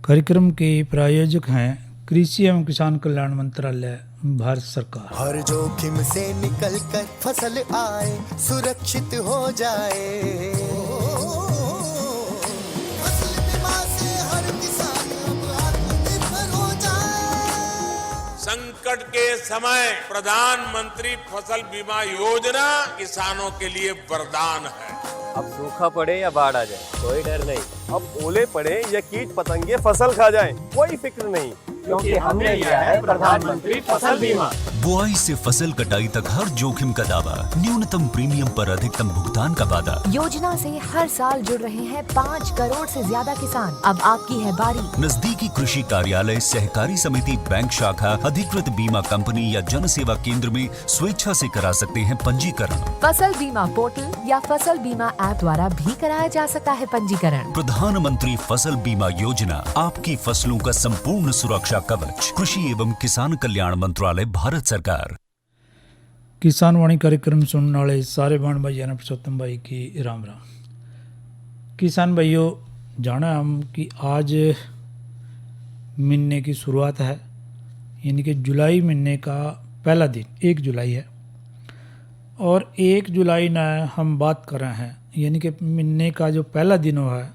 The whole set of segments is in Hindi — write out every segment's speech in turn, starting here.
कार्यक्रम के प्रायोजक हैं कृषि एवं किसान कल्याण मंत्रालय, भारत सरकार। हर जोखिम से निकल कर फसल आए, सुरक्षित हो जाए। फसल बीमा से हर किसान अब आत्मनिर्भर हो जाए। संकट के समय प्रधानमंत्री फसल बीमा योजना किसानों के लिए वरदान है। अब सूखा पड़े या बाढ़ आ जाए कोई डर नहीं। अब ओले पड़े या कीट पतंगे फसल खा जाएं, कोई फिक्र नहीं, क्योंकि हमने लिया है प्रधानमंत्री फसल बीमा। बुआई से फसल कटाई तक हर जोखिम का दावा, न्यूनतम प्रीमियम पर अधिकतम भुगतान का वादा। योजना से हर साल जुड़ रहे हैं 5 करोड़ से ज्यादा किसान। अब आपकी है बारी। नजदीकी कृषि कार्यालय, सहकारी समिति, बैंक शाखा, अधिकृत बीमा कंपनी या जन सेवा केंद्र में स्वेच्छा से करा सकते हैं पंजीकरण। फसल बीमा पोर्टल या फसल बीमा ऐप द्वारा भी कराया जा सकता है पंजीकरण। प्रधानमंत्री फसल बीमा योजना, आपकी फसलों का संपूर्ण सुरक्षा कवच। कृषि एवं किसान कल्याण मंत्रालय, भारत सरकार। किसान वाणी कार्यक्रम सुनने वाले सारे बाण भाइयों ने पुरुषोत्तम भाई की राम राम। किसान भाइयों, जाना हम कि आज महीने की शुरुआत है, यानी कि जुलाई महीने का पहला दिन 1 जुलाई है। और 1 जुलाई ना हम बात कर रहे हैं, यानी कि महीने का जो पहला दिन हुआ है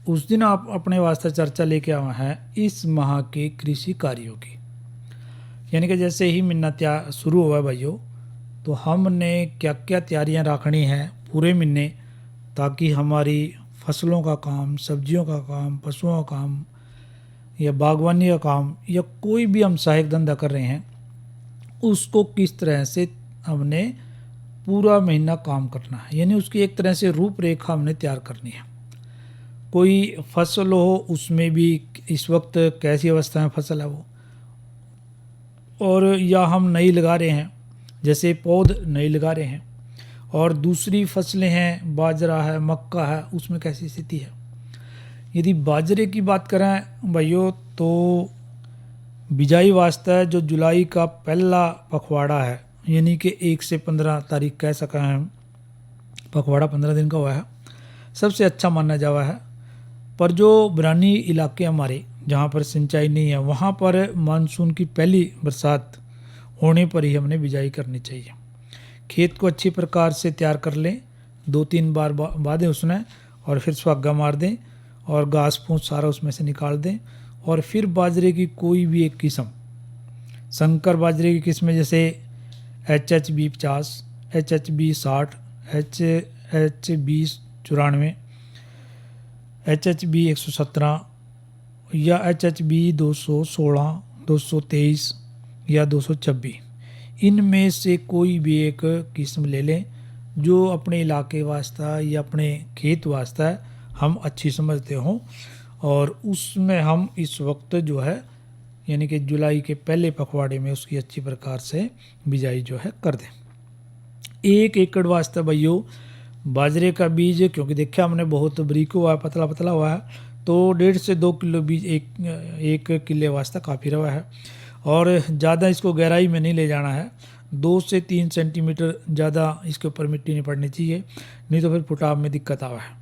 उस दिन आप अपने वास्ते चर्चा लेके आए हैं इस माह के कृषि कार्यों की। यानी कि जैसे ही महीना शुरू हुआ है भाइयों, तो हमने क्या क्या तैयारियां रखनी हैं पूरे महीने, ताकि हमारी फसलों का काम, सब्जियों का काम, पशुओं का काम या बागवानी का काम या कोई भी हम सहायक धंधा कर रहे हैं उसको किस तरह से हमने पूरा महीना काम करना है, यानी उसकी एक तरह से रूपरेखा हमने तैयार करनी है। कोई फसल हो उसमें भी इस वक्त कैसी अवस्था में फसल है वो, और या हम नई लगा रहे हैं, जैसे पौध नई लगा रहे हैं, और दूसरी फसलें हैं, बाजरा है, मक्का है, उसमें कैसी स्थिति है। यदि बाजरे की बात करें भाइयों, तो बिजाई वास्ते जो जुलाई का पहला पखवाड़ा है, यानी कि 1 से 15 तारीख कह सकें हम, पखवाड़ा 15 दिन का हुआ है, सबसे अच्छा माना जावा है। पर जो बरानी इलाके हमारे जहाँ पर सिंचाई नहीं है, वहाँ पर मानसून की पहली बरसात होने पर ही हमने बिजाई करनी चाहिए। खेत को अच्छी प्रकार से तैयार कर लें, 2-3 बार बांधें उसने, और फिर सुहागा मार दें और घास फूस सारा उसमें से निकाल दें। और फिर बाजरे की कोई भी एक किस्म, संकर बाजरे की किस्में जैसे HHB 50, HHB 60, HHB 94, HHB 117 या HHB 216, 223 या 226, इनमें से कोई भी एक किस्म ले लें जो अपने इलाके वास्ता या अपने खेत वास्ता हम अच्छी समझते हों, और उसमें हम इस वक्त जो है यानी कि जुलाई के पहले पखवाड़े में उसकी अच्छी प्रकार से बिजाई जो है कर दें। 1 एकड़ वास्ते भाइयों बाजरे का बीज, क्योंकि देखा हमने बहुत बारीक हुआ है, पतला पतला हुआ है, तो 1.5 से 2 किलो बीज एक किले वास्ते काफ़ी रहा है। और ज़्यादा इसको गहराई में नहीं ले जाना है, 2 से 3 सेंटीमीटर ज़्यादा इसके ऊपर मिट्टी नहीं पड़नी चाहिए, नहीं तो फिर फुटाव में दिक्कत आवा है।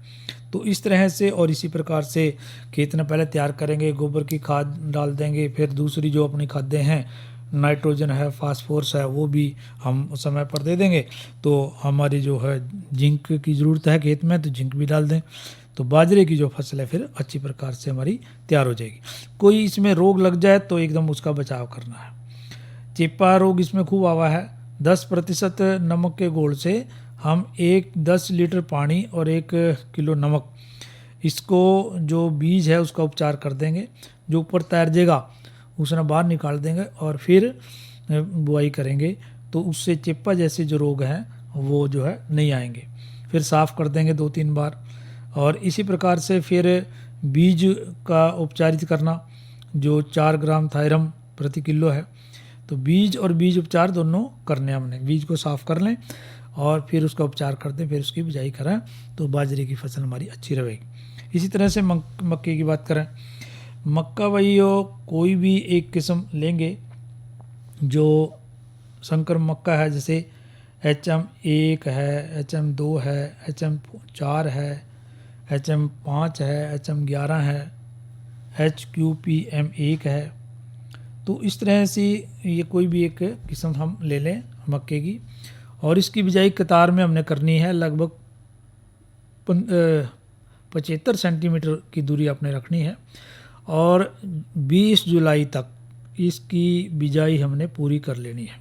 तो इस तरह से और इसी प्रकार से खेत में पहले तैयार करेंगे, गोबर की खाद डाल देंगे, फिर दूसरी जो अपनी खादें हैं, नाइट्रोजन है, फास्फोरस है, वो भी हम समय पर दे देंगे। तो हमारी जो है जिंक की ज़रूरत है खेत में, तो जिंक भी डाल दें, तो बाजरे की जो फसल है फिर अच्छी प्रकार से हमारी तैयार हो जाएगी। कोई इसमें रोग लग जाए तो एकदम उसका बचाव करना है। चेपा रोग इसमें खूब आवा है। 10% नमक के घोल से हम 10 लीटर पानी और 1 किलो नमक, इसको जो बीज है उसका उपचार कर देंगे। जो ऊपर तैर जाएगा उसने बाहर निकाल देंगे और फिर बुआई करेंगे, तो उससे चेपा जैसे जो रोग हैं वो जो है नहीं आएंगे। फिर साफ़ कर देंगे 2-3 बार। और इसी प्रकार से फिर बीज का उपचारित करना, जो 4 ग्राम थायरम प्रति किलो है, तो बीज और बीज उपचार दोनों करने हमने। बीज को साफ़ कर लें और फिर उसका उपचार कर दें, फिर उसकी बिजाई करें, तो बाजरे की फसल हमारी अच्छी रहेगी। इसी तरह से मक्के की बात करें, मक्का भाइयों कोई भी एक किस्म लेंगे जो संकर मक्का है, जैसे HM1 है, HM2 है, HM4 है, HM5 है, HM11 है, HQPM1 है। तो इस तरह से ये कोई भी एक किस्म हम ले लें मक्के की, और इसकी बिजाई कतार में हमने करनी है। लगभग 75 सेंटीमीटर की दूरी आपने रखनी है, और 20 जुलाई तक इसकी बिजाई हमने पूरी कर लेनी है।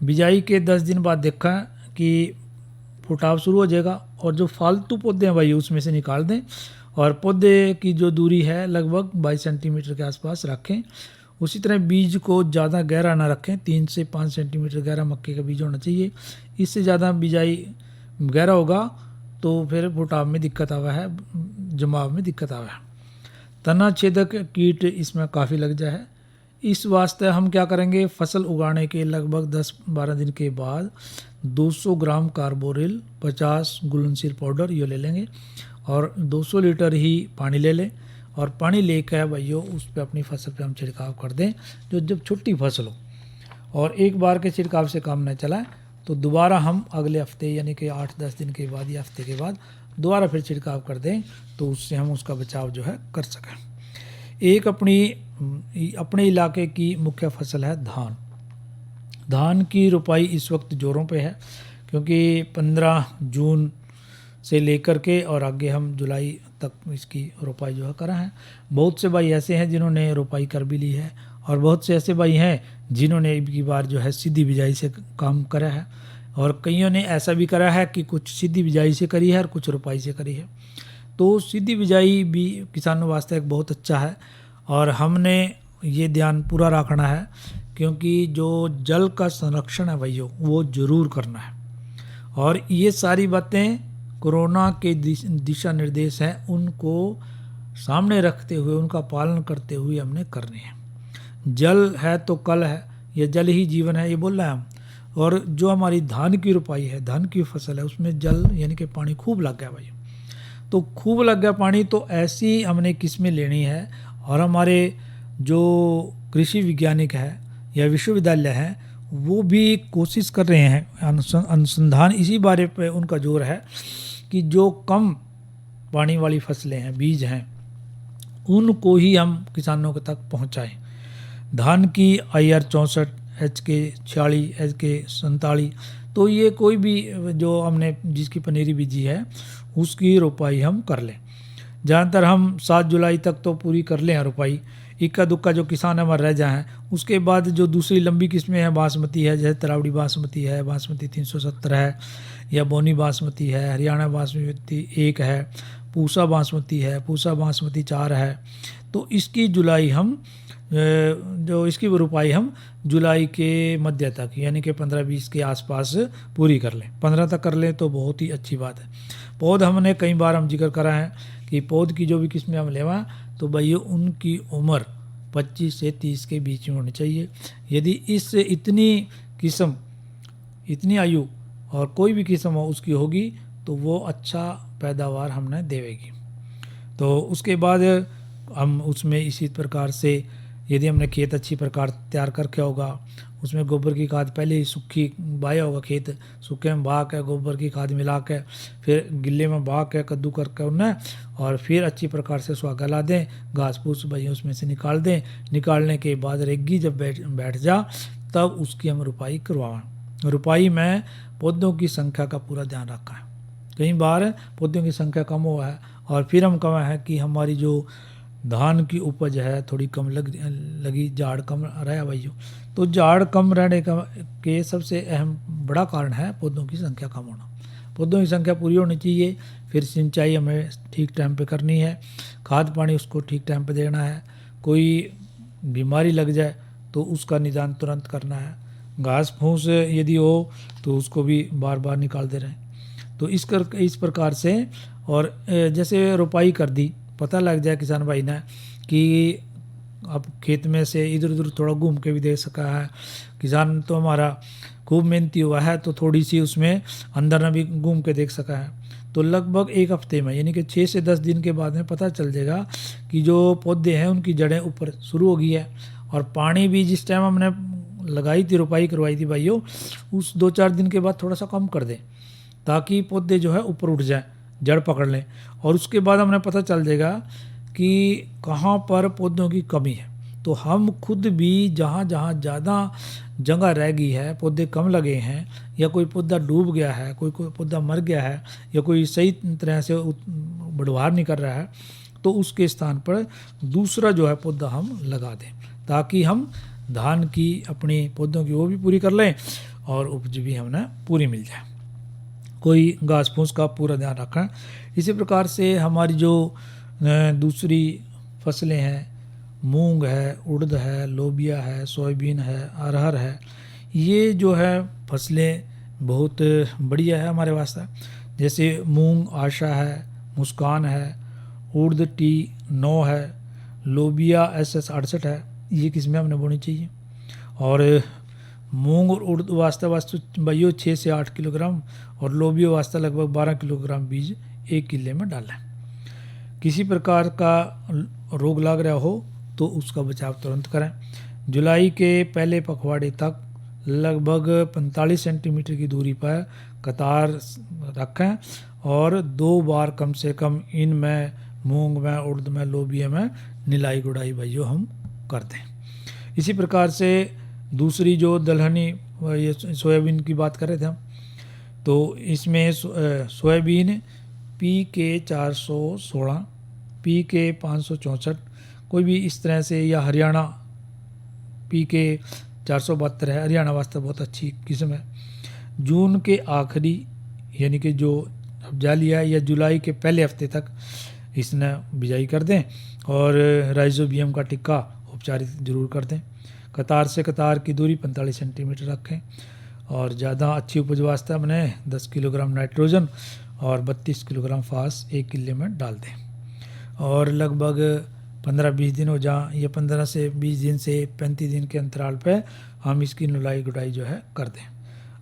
बिजाई के 10 दिन बाद देखा कि फुटाव शुरू हो जाएगा, और जो फालतू पौधे हैं भाई उसमें से निकाल दें, और पौधे की जो दूरी है लगभग 22 सेंटीमीटर के आसपास रखें। उसी तरह बीज को ज़्यादा गहरा ना रखें, 3 से 5 सेंटीमीटर गहरा मक्के का बीज होना चाहिए। इससे ज़्यादा बिजाई गहरा होगा तो फिर फुटाव में दिक्कत आवा है, जमाव में दिक्कत आवा है। तना छेदक कीट इसमें काफ़ी लग जाए है। इस वास्ते हम क्या करेंगे, फसल उगाने के लगभग 10-12 दिन के बाद 200 ग्राम कार्बोरिल, 50 घुलनशील पाउडर ये ले लेंगे, और 200 लीटर ही पानी ले लें, और पानी लेकर भाइयों उस पर अपनी फसल पे हम छिड़काव कर दें जो जब छोटी फसल हो। और एक बार के छिड़काव से काम न चला तो दोबारा हम अगले हफ्ते यानी कि 8-10 दिन के बाद या हफ्ते के बाद दोबारा फिर छिड़काव कर दें, तो उससे हम उसका बचाव जो है कर सकें। एक अपने इलाके की मुख्य फसल है धान। धान की रोपाई इस वक्त जोरों पे है, क्योंकि 15 जून से लेकर के और आगे हम जुलाई तक इसकी रोपाई जो है करा है। बहुत से भाई ऐसे हैं जिन्होंने रोपाई कर भी ली है, और बहुत से ऐसे भाई हैं जिन्होंने एक बार जो है सीधी बिजाई से काम करा है, और कईयों ने ऐसा भी करा है कि कुछ सीधी बिजाई से करी है और कुछ रोपाई से करी है। तो सीधी बिजाई भी किसानों वास्ते एक बहुत अच्छा है, और हमने ये ध्यान पूरा रखना है, क्योंकि जो जल का संरक्षण है भैया वो ज़रूर करना है। और ये सारी बातें कोरोना के दिशा निर्देश हैं, उनको सामने रखते हुए उनका पालन करते हुए हमने करने हैं। जल है तो कल है, ये जल ही जीवन है, ये बोल रहे हैं हम। और जो हमारी धान की रोपाई है, धान की फसल है, उसमें जल यानी कि पानी खूब लग गया भाई। तो खूब लग गया पानी, तो ऐसी हमने किस्में लेनी है। और हमारे जो कृषि वैज्ञानिक है या विश्वविद्यालय है वो भी कोशिश कर रहे हैं, अनुसंधान इसी बारे पे उनका जोर है कि जो कम पानी वाली फसलें हैं, बीज हैं, उनको ही हम किसानों के तक पहुंचाएं। धान की IR 64, HK 46, HK 47, तो ये कोई भी जो हमने जिसकी पनीरी बीजी है उसकी रोपाई हम कर लें। ज़्यादातर हम 7 जुलाई तक तो पूरी कर लें रोपाई। इक्का दुक्का जो किसान हमारे रह जाए हैं, उसके बाद जो दूसरी लंबी किस्में हैं, बासमती है, जैसे तरावड़ी बासमती है, बासमती 370 है, या बोनी बासमती है, हरियाणा बासमती 1 है, पूसा बासमती है, पूसा बासमती 4 है। तो इसकी जुलाई हम जो इसकी रोपाई हम जुलाई के मध्य तक यानी कि 15-20 के आसपास पूरी कर लें। 15 तक कर लें तो बहुत ही अच्छी बात है। पौध हमने कई बार हम जिक्र करा है कि पौध की जो भी किस्में हम लेवा तो भाई उनकी उम्र 25 से 30 के बीच में होनी चाहिए। यदि इस इतनी आयु और कोई भी किस्म हो उसकी होगी तो वो अच्छा पैदावार हमने देवेगी। तो उसके बाद हम उसमें इसी प्रकार से यदि हमने खेत अच्छी प्रकार तैयार करके होगा, उसमें गोबर की खाद पहले ही सूखी बाया होगा, खेत सूखे में बहा के गोबर की खाद मिला के फिर गिल्ले में बहा के कद्दू करके उन्हें, और फिर अच्छी प्रकार से सुहागा ला दें, घास फूस भाई उसमें से निकाल दें। निकालने के बाद रेगी जब बैठ जा तब उसकी हम रुपाई करवाएं। रुपाई में पौधों की संख्या का पूरा ध्यान रखा है। कई बार पौधों की संख्या कम हुआ है और फिर हम कहा है कि हमारी जो धान की उपज है थोड़ी कम लगी, झाड़ कम रहा भाइयों। तो झाड़ कम रहने के सबसे अहम बड़ा कारण है पौधों की संख्या कम होना। पौधों की संख्या पूरी होनी चाहिए। फिर सिंचाई हमें ठीक टाइम पे करनी है, खाद पानी उसको ठीक टाइम पे देना है। कोई बीमारी लग जाए तो उसका निदान तुरंत करना है। घास फूस यदि हो तो उसको भी बार बार निकालते रहें। तो इस प्रकार से, और जैसे रोपाई कर दी, पता लग जाए किसान भाई ने कि अब खेत में से इधर उधर थोड़ा घूम के भी देख सका है, किसान तो हमारा खूब मेहनती हुआ है, तो थोड़ी सी उसमें अंदर न भी घूम के देख सका है, तो लगभग एक हफ्ते में यानी कि 6 से 10 दिन के बाद में पता चल जाएगा कि जो पौधे हैं उनकी जड़ें ऊपर शुरू हो गई है। और पानी भी जिस टाइम हमने लगाई थी, रोपाई करवाई थी भाइयों, उस 2-4 दिन के बाद थोड़ा सा कम कर दें ताकि पौधे जो है ऊपर उठ जाए, जड़ पकड़ लें। और उसके बाद हमें पता चल जाएगा कि कहाँ पर पौधों की कमी है। तो हम खुद भी जहाँ जहाँ ज़्यादा जगह रह गई है, पौधे कम लगे हैं, या कोई पौधा डूब गया है, कोई पौधा मर गया है, या कोई सही तरह से बढ़वार नहीं कर रहा है, तो उसके स्थान पर दूसरा जो है पौधा हम लगा दें, ताकि हम धान की अपनी पौधों की वो भी पूरी कर लें और उपज भी हमें पूरी मिल जाए। कोई घास फूस का पूरा ध्यान रखें। इसी प्रकार से हमारी जो दूसरी फसलें हैं, मूंग है, उड़द है, लोबिया है, सोयाबीन है, अरहर है, ये जो है फसलें बहुत बढ़िया है हमारे वास्ते। जैसे मूंग आशा है, मुस्कान है, उड़द T9 है, लोबिया SS 68 है, ये किस्में हमने बोनी चाहिए। और मूंग और उड़द वास्ते भाइयों 6 से 8 किलोग्राम और लोबिया वास्ते लगभग 12 किलोग्राम बीज 1 किले में डालें। किसी प्रकार का रोग लग रहा हो तो उसका बचाव तुरंत करें। जुलाई के पहले पखवाड़े तक लगभग 45 सेंटीमीटर की दूरी पर कतार रखें और 2 बार कम से कम इनमें मूंग में, उड़द में, लोबिया में निलाई गुड़ाई भाइयों हम कर दें। इसी प्रकार से दूसरी जो दलहनी ये सोयाबीन की बात कर रहे थे हम, तो इसमें सोयाबीन PK 416, PK 564, कोई भी इस तरह से, या हरियाणा PK 472 है, हरियाणा वास्ते बहुत अच्छी किस्म है। जून के आखिरी यानी कि जो अब जाली है, या जुलाई के पहले हफ्ते तक इसने बिजाई कर दें और राइजोबियम का टिक्का उपचारित जरूर कर दें। कतार से कतार की दूरी 45 सेंटीमीटर रखें और ज़्यादा अच्छी उपज वास्ते हमने 10 किलोग्राम नाइट्रोजन और 32 किलोग्राम फास 1 किले में डाल दें। और लगभग 15-20 दिन हो जाए, या 15 से 20 दिन से 35 दिन के अंतराल पे हम इसकी नुलाई गुड़ाई जो है कर दें।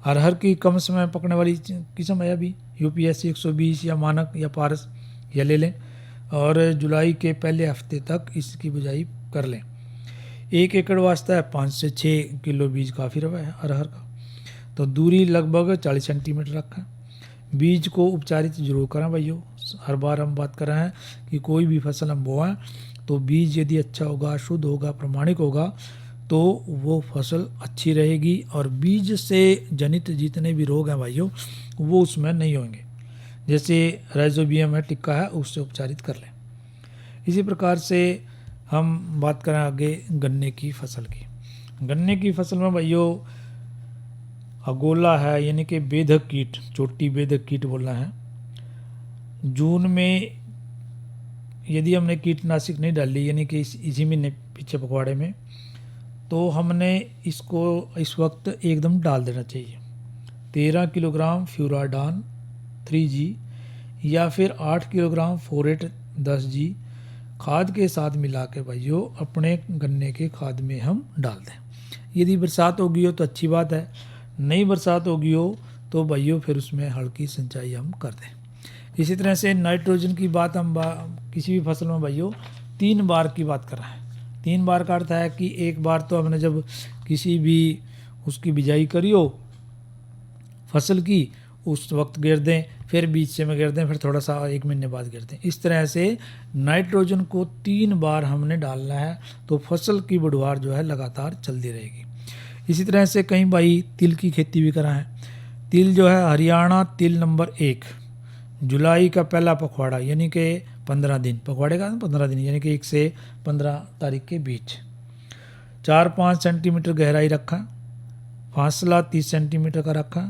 अरहर की कम समय पकने वाली किस्म है अभी UPSC 120 या मानक या पारस या ले लें और जुलाई के पहले हफ्ते तक इसकी बुझाई कर लें। 1 एकड़ वास्ता है 5 से 6 किलो बीज काफ़ी रवा है अरहर का। तो दूरी लगभग 40 सेंटीमीटर रखें। बीज को उपचारित जरूर करें भाइयों। हर बार हम बात कर रहे हैं कि कोई भी फसल हम बोएं तो बीज यदि अच्छा होगा, शुद्ध होगा, प्रामाणिक होगा तो वो फसल अच्छी रहेगी और बीज से जनित जितने भी रोग हैं भाइयों वो उसमें नहीं होंगे। जैसे राइजोबियम है, टिक्का है, उससे उपचारित कर लें। इसी प्रकार से हम बात करें आगे गन्ने की फसल की। गन्ने की फसल में भाइयों अगोला है यानी कि बेधक कीट, चोटी बेधक कीट बोलना है। जून में यदि हमने कीटनाशक नहीं डाली यानी कि इसी महीने पीछे पखवाड़े में, तो हमने इसको इस वक्त एकदम डाल देना चाहिए। 13 किलोग्राम फ्यूराडान 3G या फिर 8 किलोग्राम फोरेट 10G खाद के साथ मिला के भाइयों अपने गन्ने के खाद में हम डाल दें। यदि बरसात होगी हो तो अच्छी बात है, नहीं बरसात होगी हो तो भाइयों फिर उसमें हल्की सिंचाई हम कर दें। इसी तरह से नाइट्रोजन की बात हम किसी भी फसल में भाइयों 3 बार की बात कर रहे हैं। 3 बार का अर्थ है कि एक बार तो हमने जब किसी भी उसकी बिजाई करी हो फसल की उस वक्त गिर दें, फिर बीच से में गिर दें, फिर थोड़ा सा 1 महीने बाद गिर दें। इस तरह से नाइट्रोजन को 3 बार हमने डालना है तो फसल की बढ़वार जो है लगातार चलती रहेगी। इसी तरह से कई भाई तिल की खेती भी करा है। तिल जो है हरियाणा तिल नंबर 1 जुलाई का पहला पखवाड़ा यानी कि 15 दिन, पखवाड़े का 15 दिन यानी कि 1 से 15 तारीख के बीच 4-5 सेंटीमीटर गहराई रखा, फासला 30 सेंटीमीटर का रखा,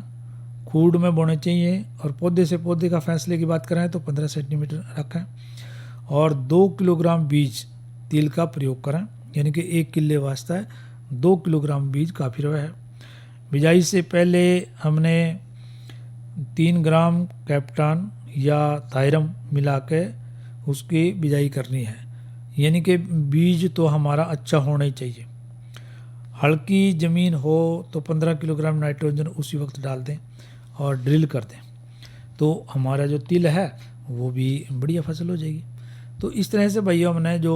खूड में बोने चाहिए और पौधे से पौधे का फासले की बात करें तो 15 सेंटीमीटर रखें और 2 किलोग्राम बीज तिल का प्रयोग करें यानी कि 1 किले वास्ता है 2 किलोग्राम बीज काफ़ी रहा है। बिजाई से पहले हमने 3 ग्राम कैप्टान या थायरम मिला के उसकी बिजाई करनी है, यानी कि बीज तो हमारा अच्छा होना ही चाहिए। हल्की ज़मीन हो तो 15 किलोग्राम नाइट्रोजन उसी वक्त डाल दें और ड्रिल कर दें तो हमारा जो तिल है वो भी बढ़िया फसल हो जाएगी। तो इस तरह से भैया हमने जो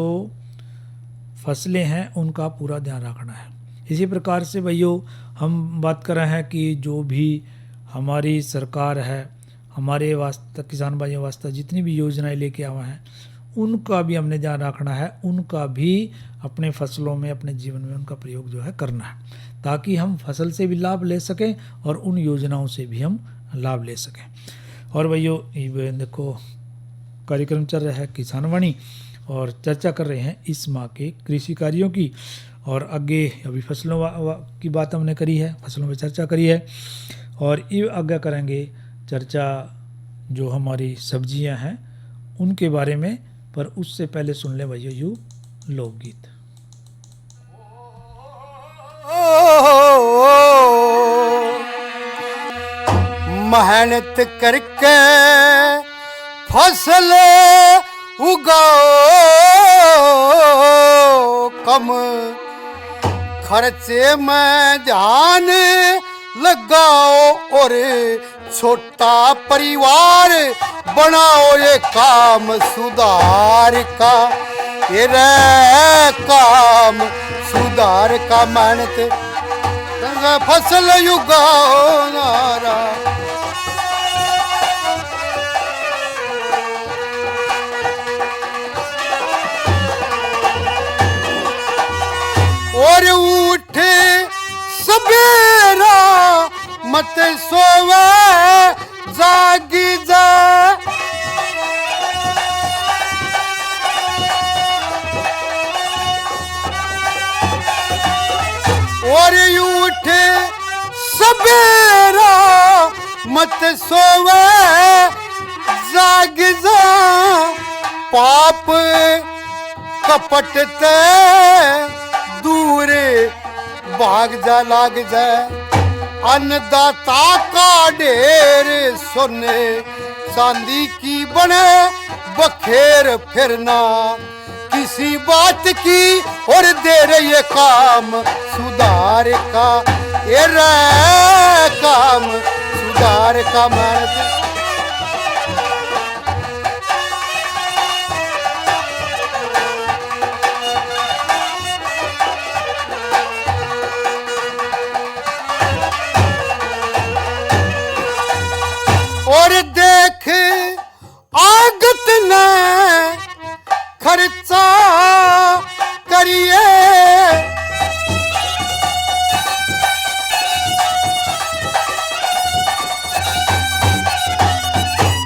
फसलें हैं उनका पूरा ध्यान रखना है। इसी प्रकार से भैया हम बात कर रहे हैं कि जो भी हमारी सरकार है हमारे वास्ते किसान भाइयों वास्ते जितनी भी योजनाएं लेके आवा हैं उनका भी हमने ध्यान रखना है, उनका भी अपने फसलों में, अपने जीवन में उनका प्रयोग जो है करना है, ताकि हम फसल से भी लाभ ले सकें और उन योजनाओं से भी हम लाभ ले सकें। और भाइयों ये देखो कार्यक्रम चल रहा है किसान वाणी और चर्चा कर रहे हैं इस माह के कृषि कार्यों की। और आगे अभी फसलों की बात हमने करी है, फसलों में चर्चा करी है, और ये आगे करेंगे चर्चा जो हमारी सब्जियां हैं उनके बारे में। पर उससे पहले सुन ले भैया यू लोकगीत। मेहनत करके फसल उगाओ, कम खर्चे में ध्यान लगाओ और छोटा परिवार बनाओ, ये काम सुधार का, ये रे काम सुधार का। मेहनत फसल उगाओ नारा, और उठे सवेरा मत सोवे जागी जा, और उठे सवेरा मत सोवे जाग जा, पाप कपट ते दूर भाग जा लाग जा, अन्नदाता का ढेर सोने चांदी की बने बखेर फिरना, किसी बात की और दे रहे ये काम सुधार का, ये रे काम सुधार का। मेहनत और देख आगत ने खर्चा करिए,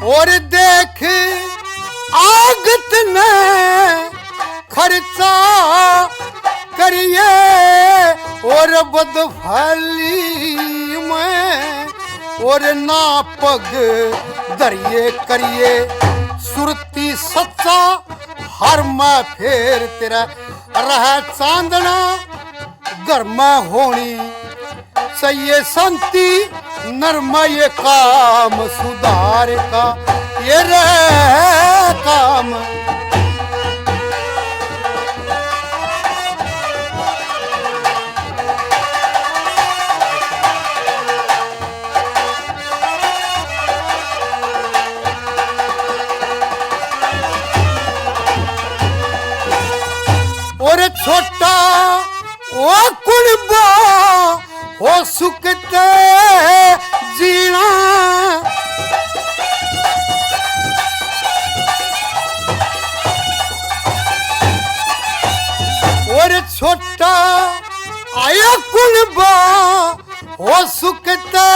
और देख आगत ने खर्चा करिए, और बदफली में और ना पग दरिए करिए, सुरती सच्चा हर में फेर तेरा रह चांदना, घर में होनी चाहिए शांति नरमा, ये काम सुधार का, ये रह काम। और छोटा ओ कुलबा हो सुखते जीना, और छोटा आया कुलबा हो सुखते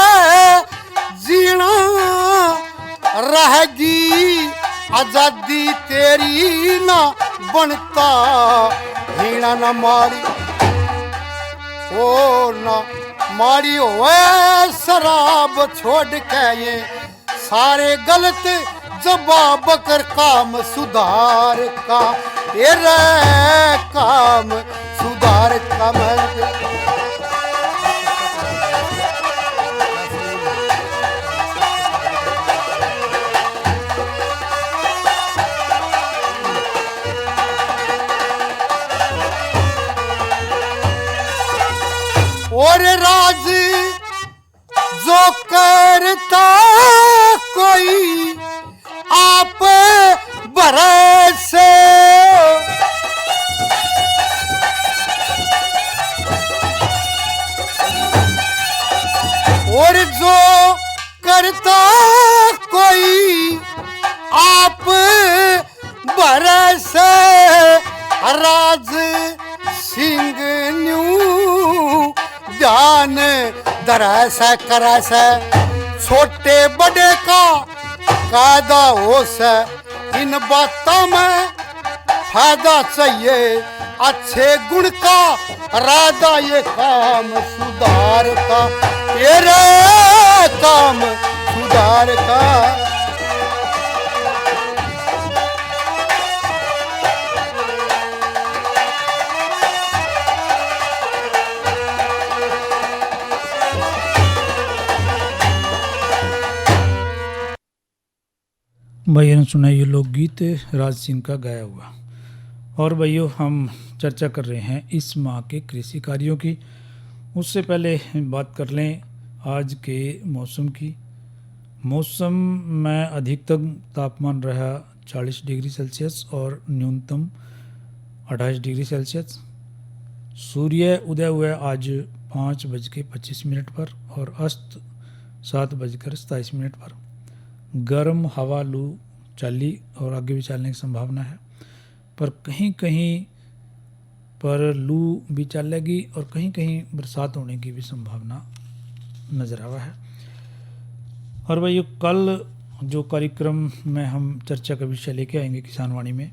जीना, रहेगी आजादी तेरी ना बनता हीना न मारी, ओ ना मारी होए शराब छोड़ के ये सारे गलत जवाब कर, काम सुधार का, ये रे काम सुधार का। और राज जो करता कोई आप भरोसे, और जो करता कोई आप बरस राज सिंह न्यू ध्यान दरस करस छोटे बड़े का कायदा हो से इन बातों में फायदा चाहिए अच्छे गुण का राधा ये काम सुधार का तेरे काम सुधार का भाइयों ने सुना ये लोकगीत राज सिंह का गाया हुआ। और भाइयों हम चर्चा कर रहे हैं इस माह के कृषि कार्यों की। उससे पहले बात कर लें आज के मौसम की। मौसम में अधिकतम तापमान रहा 40 डिग्री सेल्सियस और न्यूनतम 28 डिग्री सेल्सियस। सूर्य उदय हुआ आज 5:25 पर और अस्त 7:27 पर। गर्म हवा लू चली और आगे भी चलने की संभावना है, पर कहीं कहीं पर लू भी चलेगी और कहीं कहीं बरसात होने की भी संभावना नज़र आवा है। और भाई कल जो कार्यक्रम में हम चर्चा का विषय लेके आएंगे किसान वाणी में,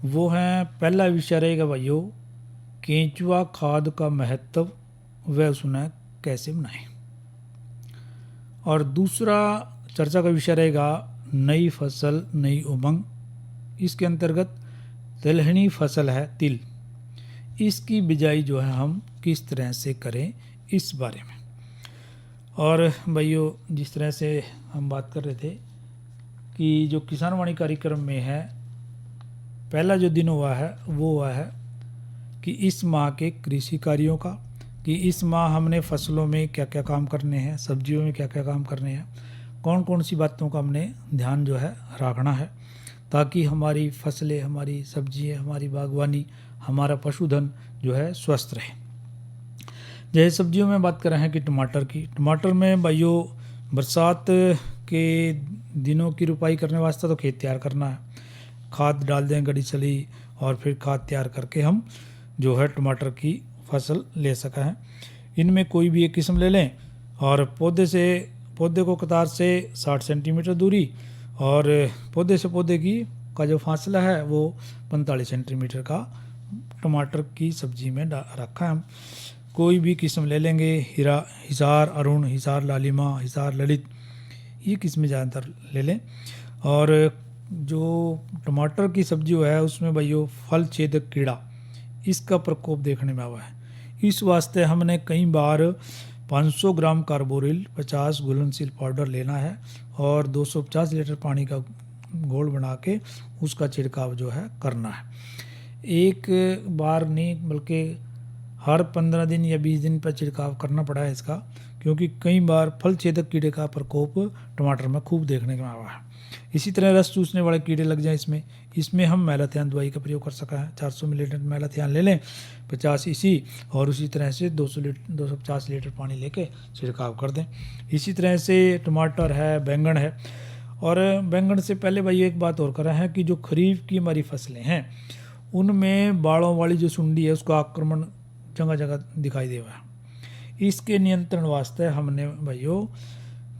वो है पहला विषय रहेगा भाइयों केंचुआ खाद का महत्व व उसने कैसे बनाएं। और दूसरा चर्चा का विषय रहेगा नई फसल नई उमंग। इसके अंतर्गत तिलहनी फसल है तिल, इसकी बिजाई जो है हम किस तरह से करें इस बारे में। और भाइयों जिस तरह से हम बात कर रहे थे कि जो किसान वाणी कार्यक्रम में है पहला जो दिन हुआ है वो हुआ है कि इस माह के कृषि कार्यों का, कि इस माह हमने फसलों में क्या क्या काम करने हैं, सब्जियों में क्या क्या काम करने हैं, कौन कौन सी बातों का हमने ध्यान जो है रखना है ताकि हमारी फसलें, हमारी सब्जियां, हमारी बागवानी, हमारा पशुधन जो है स्वस्थ रहे। जैसे सब्जियों में बात कर रहे हैं कि टमाटर की। टमाटर में भाइयों बरसात के दिनों की रुपाई करने वास्ते तो खेत तैयार करना है, खाद डाल दें गड़ी चली और फिर खाद तैयार करके हम जो है टमाटर की फसल ले सका है। इनमें कोई भी एक किस्म ले लें और पौधे को कतार से 60 सेंटीमीटर दूरी और पौधे से पौधे का जो फासला है वो 45 सेंटीमीटर का टमाटर की सब्जी में रखा है। हम कोई भी किस्म ले लेंगे, हिसार अरुण, हिसार लालिमा, हिसार ललित, ये किस्में ज़्यादातर ले लें। और जो टमाटर की सब्जी है उसमें भाइयों फल छेदक कीड़ा, इसका प्रकोप देखने में आवा है। इस वास्ते हमने कई बार 500 ग्राम कार्बोरिल 50 घुलनशील पाउडर लेना है और 250 लीटर पानी का घोल बना के उसका छिड़काव जो है करना है। एक बार नहीं बल्कि हर 15 दिन या 20 दिन पर छिड़काव करना पड़ा है इसका, क्योंकि कई बार फल छेदक कीड़े का प्रकोप टमाटर में खूब देखने को आवा है। इसी तरह रस चूसने वाले कीड़े लग जाएं इसमें हम मैलाथियान दवाई का प्रयोग कर सका है। 400 मिलीलीटर मैलाथियान ले लें 50 ईसी और उसी तरह से 250 लीटर पानी लेके छिड़काव कर दें। इसी तरह से टमाटर है, बैंगन है। और बैंगन से पहले भाई एक बात और करा है कि जो खरीफ की हमारी फसलें हैं उनमें बाड़ों वाली जो सुंडी है उसका आक्रमण जगह जगह दिखाई दे रहा है। इसके नियंत्रण वास्ते हमने भाइयों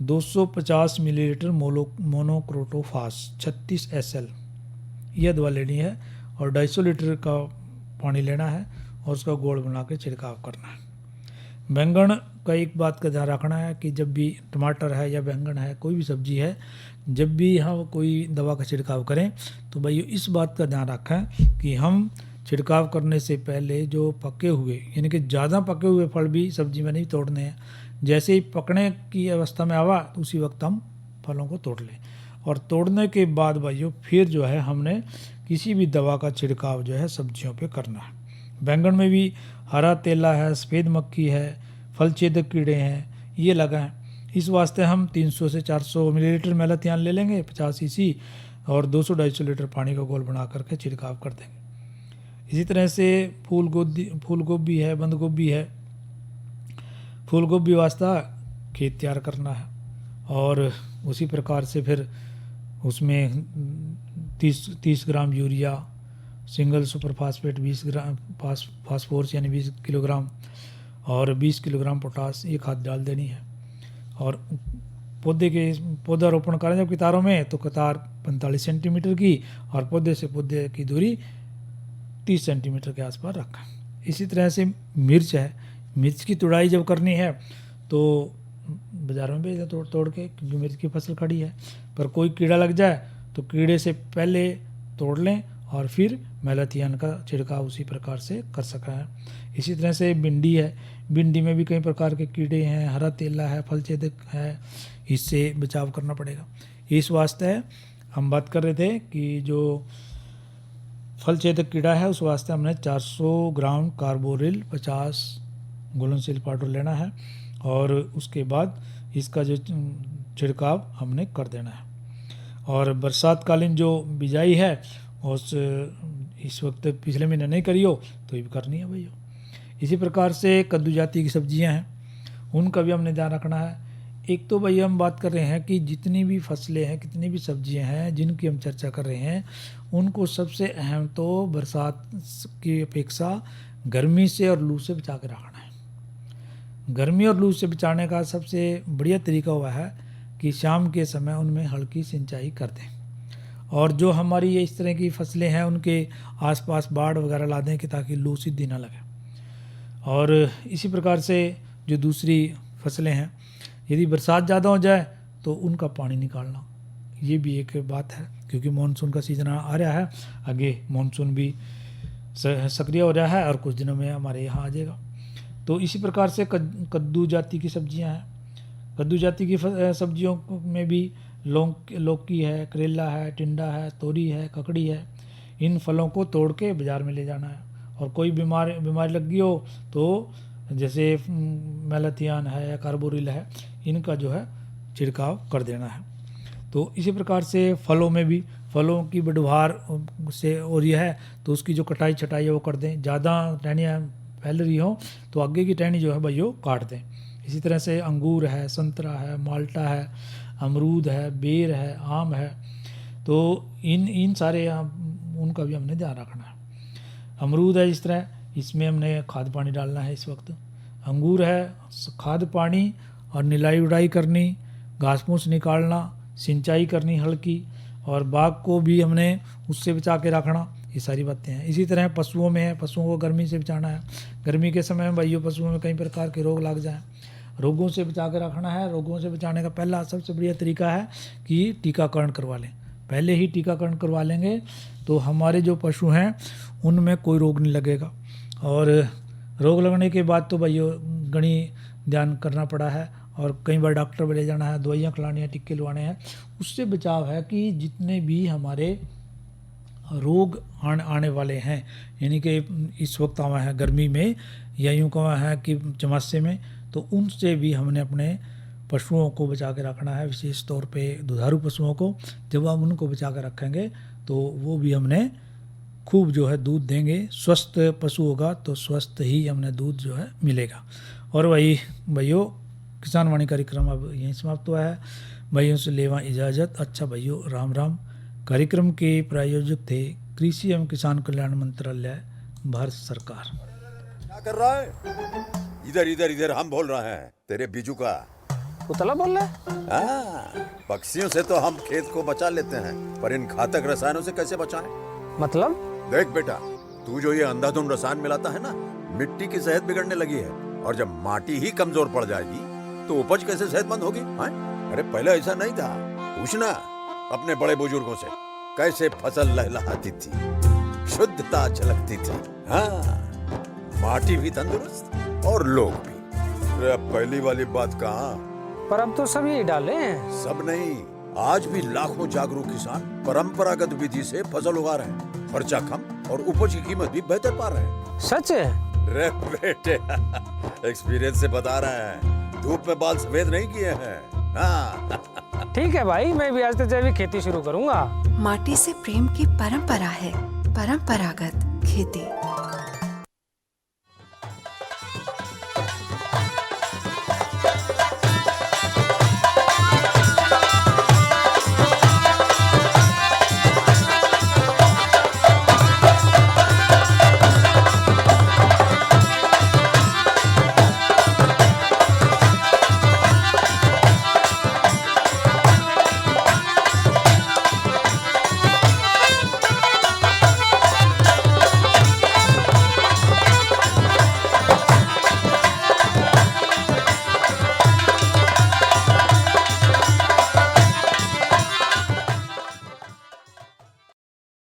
250 मिलीलीटर मोनोक्रोटोफास 36 SL यह दवा लेनी है और 250 लीटर का पानी लेना है और उसका घोल बना के छिड़काव करना है। बैंगन का एक बात का ध्यान रखना है कि जब भी टमाटर है या बैंगन है, कोई भी सब्जी है, जब भी हम कोई दवा का छिड़काव करें तो भाई इस बात का ध्यान रखें कि हम छिड़काव करने से पहले जो पके हुए यानी कि ज़्यादा पके हुए फल भी सब्जी में नहीं तोड़ने हैं। जैसे ही पकने की अवस्था में आवा तो उसी वक्त हम फलों को तोड़ लें और तोड़ने के बाद भाइयों फिर जो है हमने किसी भी दवा का छिड़काव जो है सब्जियों पे करना है। बैंगन में भी हरा तेला है, सफ़ेद मक्खी है, फल छेदक कीड़े हैं, ये लगाएं। इस वास्ते हम 300 से 400 मिलीलीटर मैलाथियान ले लेंगे 50 ईसी और 200-250 लीटर पानी का घोल बना करके छिड़काव कर देंगे। इसी तरह से फूल गोभी है, बंद गोभी है। फूल गोभी वास्ता खेत तैयार करना है और उसी प्रकार से फिर उसमें 30 gram urea, single super phosphate 20 ग्राम, फास्फोरस यानी 20 किलोग्राम और 20 किलोग्राम पोटास, ये खाद डाल देनी है। और पौधा रोपण करें जब कतारों में तो कतार 45 सेंटीमीटर की और पौधे से पौधे की दूरी 30 सेंटीमीटर के आसपास रखें। इसी तरह से मिर्च है, मिर्च की तुड़ाई जब करनी है तो बाज़ार में भेज दें तोड़ के, क्योंकि मिर्च की फसल खड़ी है। पर कोई कीड़ा लग जाए तो कीड़े से पहले तोड़ लें और फिर मैलाथियन का छिड़काव उसी प्रकार से कर सका है। इसी तरह से भिंडी है, भिंडी में भी कई प्रकार के कीड़े हैं, हरा तेला है, फलछेदक है, इससे बचाव करना पड़ेगा। इस वास्ते हम बात कर रहे थे कि जो फलछेदक कीड़ा है उस वास्ते हमने 400 ग्राम कार्बोरिल 50 घुलनशील पाउडर लेना है और उसके बाद इसका जो छिड़काव हमने कर देना है। और बरसातकालीन जो बिजाई है उस इस वक्त पिछले महीने नहीं करी हो तो ये भी करनी है भैया। इसी प्रकार से कद्दू जाति की सब्जियां हैं, उनका भी हमने ध्यान रखना है। एक तो भैया हम बात कर रहे हैं कि जितनी भी फसलें हैं, कितनी भी सब्जियां हैं जिनकी हम चर्चा कर रहे हैं, उनको सबसे अहम तो बरसात की अपेक्षा गर्मी से और लू से बचा के रखना है। गर्मी और लू से बचाने का सबसे बढ़िया तरीका हुआ है कि शाम के समय उनमें हल्की सिंचाई कर दें। और जो हमारी ये इस तरह की फसलें हैं उनके आसपास बाड़ वगैरह ला दें कि ताकि लू सीधी ना लगे। और इसी प्रकार से जो दूसरी फसलें हैं, यदि बरसात ज़्यादा हो जाए तो उनका पानी निकालना, ये भी एक बात है, क्योंकि मानसून का सीज़न आ रहा है, आगे मानसून भी सक्रिय हो रहा है और कुछ दिनों में हमारे यहाँ आ जाएगा। तो इसी प्रकार से कद्दू जाति की सब्जियां हैं। कद्दू जाति की सब्जियों में भी लौकी है, करेला है, टिंडा है, तोरी है, ककड़ी है। इन फलों को तोड़ के बाज़ार में ले जाना है। और कोई बीमारी लग गई हो तो जैसे मैलाथियन है या कार्बोरिल है, इनका जो है छिड़काव कर देना है। तो इसी प्रकार से फलों में भी, फलों की बढ़वार से हो रही है तो उसकी जो कटाई छटाई है वो कर दें। ज़्यादा टहनियाँ फैल रही हो तो आगे की टहनी जो है भाई वो काट दें। इसी तरह से अंगूर है, संतरा है, माल्टा है, अमरूद है, बेर है, आम है, तो इन सारे उनका भी हमने ध्यान रखना है। अमरूद है इस तरह, इसमें हमने खाद पानी डालना है इस वक्त। अंगूर है, खाद पानी और निलाई उड़ाई करनी, घास फूस निकालना, सिंचाई करनी हल्की, और बाग को भी हमने उससे बचा के रखना। ये सारी बातें हैं। इसी तरह पशुओं में है, पशुओं को गर्मी से बचाना है। गर्मी के समय में भाइयों पशुओं में कई प्रकार के रोग लग जाएं, रोगों से बचा के रखना है। रोगों से बचाने का पहला सबसे बढ़िया तरीका है कि टीकाकरण करवा लें। पहले ही टीकाकरण करवा लेंगे तो हमारे जो पशु हैं उनमें कोई रोग नहीं लगेगा। और रोग लगने के बाद तो भाइयों गणी ध्यान करना पड़ा है और कई बार डॉक्टर पर ले जाना है, दवाइयाँ खिलानी है, टिक्के लुआने हैं। उससे बचाव है कि जितने भी हमारे रोग आने वाले हैं, यानी कि इस वक्त आवा है गर्मी में या यूँ कहा है कि चमासे में, तो उनसे भी हमने अपने पशुओं को बचा के रखना है। विशेष तौर पे दुधारू पशुओं को जब हम उनको बचा के रखेंगे तो वो भी हमने खूब जो है दूध देंगे। स्वस्थ पशु होगा तो स्वस्थ ही हमने दूध जो है मिलेगा। और वही भाइयों किसान वाणी कार्यक्रम अब यहीं समाप्त हुआ है। भाइयों से लेवा इजाज़त। अच्छा भाइयों, राम राम। कार्यक्रम के प्रायोजक थे कृषि एवं किसान कल्याण मंत्रालय, भारत सरकार। क्या कर रहा है? इधर इधर इधर हम बोल रहे हैं तेरे बीजू का। पुतला बोल रहा है? हाँ, पक्षियों से तो हम खेत को बचा लेते हैं, पर इन घातक रसायनों से कैसे बचाएं? मतलब? देख बेटा, तू जो ये अंधाधुंध रसायन मिलाता है ना, मिट्टी की सेहत बिगड़ने लगी है। और जब माटी ही कमजोर पड़ जाएगी तो उपज कैसे सेहतमंद होगी? अरे पहले ऐसा नहीं था। पूछना अपने बड़े बुजुर्गों से, कैसे फसल लहलहाती थी, शुद्धता झलकती थी। हाँ, माटी भी तंदुरुस्त और लोग भी। अरे पहली वाली बात कहाँ? पर अब तो सब यही डाले हैं। सब नहीं, आज भी लाखों जागरूक किसान परंपरागत विधि से फसल उगा रहे हैं। खर्चा कम और उपज की कीमत भी बेहतर पा रहे हैं। सच है? रे बेटे, एक्सपीरियंस से बता रहे हैं। धूप में बाल सफेद नहीं किए हैं। हाँ। ठीक है भाई, मैं भी आज से जैविक खेती शुरू करूंगा। माटी से प्रेम की परंपरा है, परंपरागत खेती।